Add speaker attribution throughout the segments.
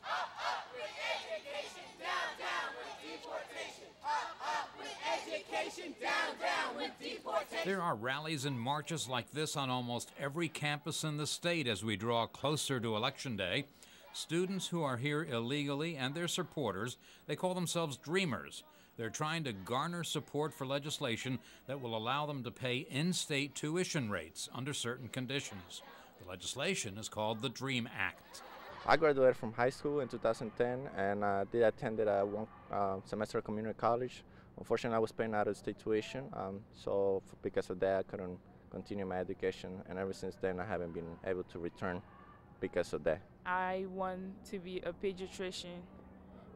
Speaker 1: Up with education, down, down with deportation. Up with education, down, down with deportation.
Speaker 2: There are rallies and marches like this on almost every campus in the state as we draw closer to Election Day. Students who are here illegally and their supporters, they call themselves Dreamers. They're trying to garner support for legislation that will allow them to pay in-state tuition rates under certain conditions. The legislation is called the DREAM Act.
Speaker 3: I graduated from high school in 2010 and did attended a one semester community college. Unfortunately, I was paying out of state tuition, so because of that, I couldn't continue my education, and ever since then, I haven't been able to return because of that.
Speaker 4: I want to be a pediatrician,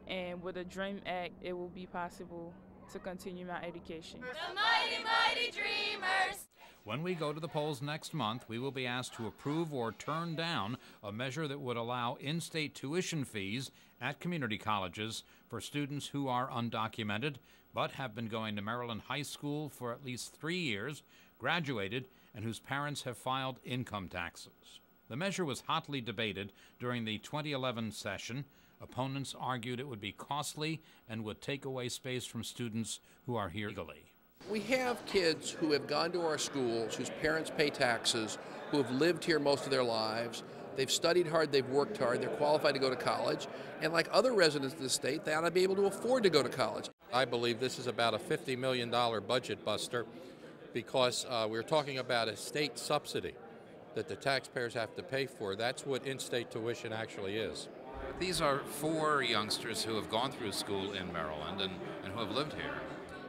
Speaker 4: and with the DREAM Act, it will be possible to continue my education.
Speaker 1: The mighty, mighty dreamers.
Speaker 2: When we go to the polls next month, we will be asked to approve or turn down a measure that would allow in-state tuition fees at community colleges for students who are undocumented but have been going to Maryland high school for at least 3 years, graduated, and whose parents have filed income taxes. The measure was hotly debated during the 2011 session. Opponents argued it would be costly and would take away space from students who are here legally.
Speaker 5: We have kids who have gone to our schools, whose parents pay taxes, who have lived here most of their lives. They've studied hard, they've worked hard, they're qualified to go to college, and like other residents of the state, they ought to be able to afford to go to college.
Speaker 6: I believe this is about a $50 million budget buster because we're talking about a state subsidy that the taxpayers have to pay for. That's what in-state tuition actually is.
Speaker 2: These are 4 youngsters who have gone through school in Maryland and who have lived here.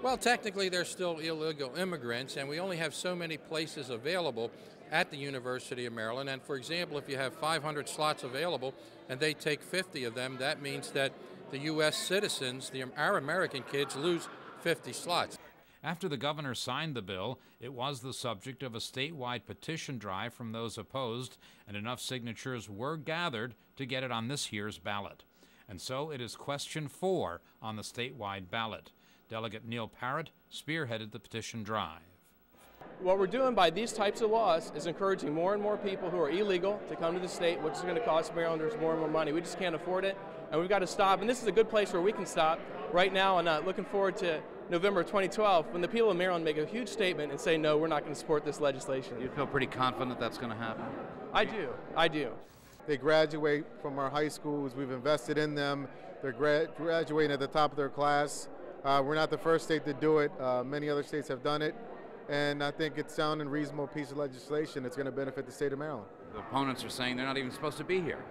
Speaker 6: Well, technically they're still illegal immigrants, and we only have so many places available at the University of Maryland. And for example, if you have 500 slots available and they take 50 of them, that means that the U.S. citizens, our American kids, lose 50 slots.
Speaker 2: After the governor signed the bill, it was the subject of a statewide petition drive from those opposed, and enough signatures were gathered to get it on this year's ballot. And so it is question 4 on the statewide ballot. Delegate Neil Parrott spearheaded the petition drive.
Speaker 7: What we're doing by these types of laws is encouraging more and more people who are illegal to come to the state, which is going to cost Marylanders more and more money. We just can't afford it, and we've got to stop. And this is a good place where we can stop right now, and looking forward to November 2012 when the people of Maryland make a huge statement and say, no, we're not going to support this legislation.
Speaker 2: You feel pretty confident that's going to happen?
Speaker 7: I do.
Speaker 8: They graduate from our high schools. We've invested in them. They're graduating at the top of their class. We're not the first state to do it. Many other states have done it. And I think it's sound and reasonable piece of legislation that's going to benefit the state of Maryland.
Speaker 2: The opponents are saying they're not even supposed to be here.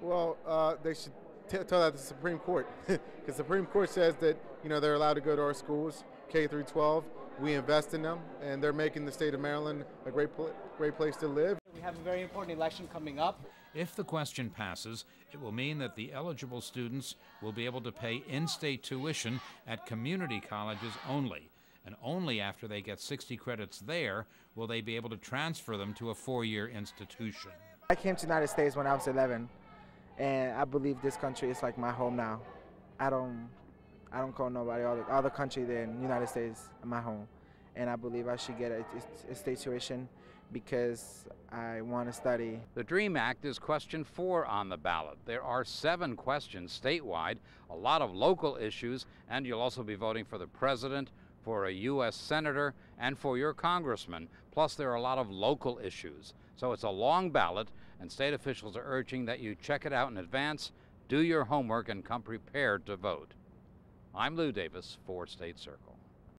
Speaker 8: Well, they should tell that to the Supreme Court, because the Supreme Court says that they're allowed to go to our schools, K through 12. We invest in them, and they're making the state of Maryland a great place to live.
Speaker 9: We have a very important election coming up.
Speaker 2: If the question passes, it will mean that the eligible students will be able to pay in-state tuition at community colleges only. And only after they get 60 credits there will they be able to transfer them to a 4-year institution.
Speaker 10: I came to the United States when I was 11, and I believe this country is like my home now. I don't call nobody other country than the United States my home, and I believe I should get a state tuition because I want to study.
Speaker 2: The DREAM Act is question 4 on the ballot. There are 7 questions statewide, a lot of local issues, and you'll also be voting for the president, for a U.S. senator, and for your congressman. Plus, there are a lot of local issues. So it's a long ballot, and state officials are urging that you check it out in advance, do your homework, and come prepared to vote. I'm Lou Davis for State Circle.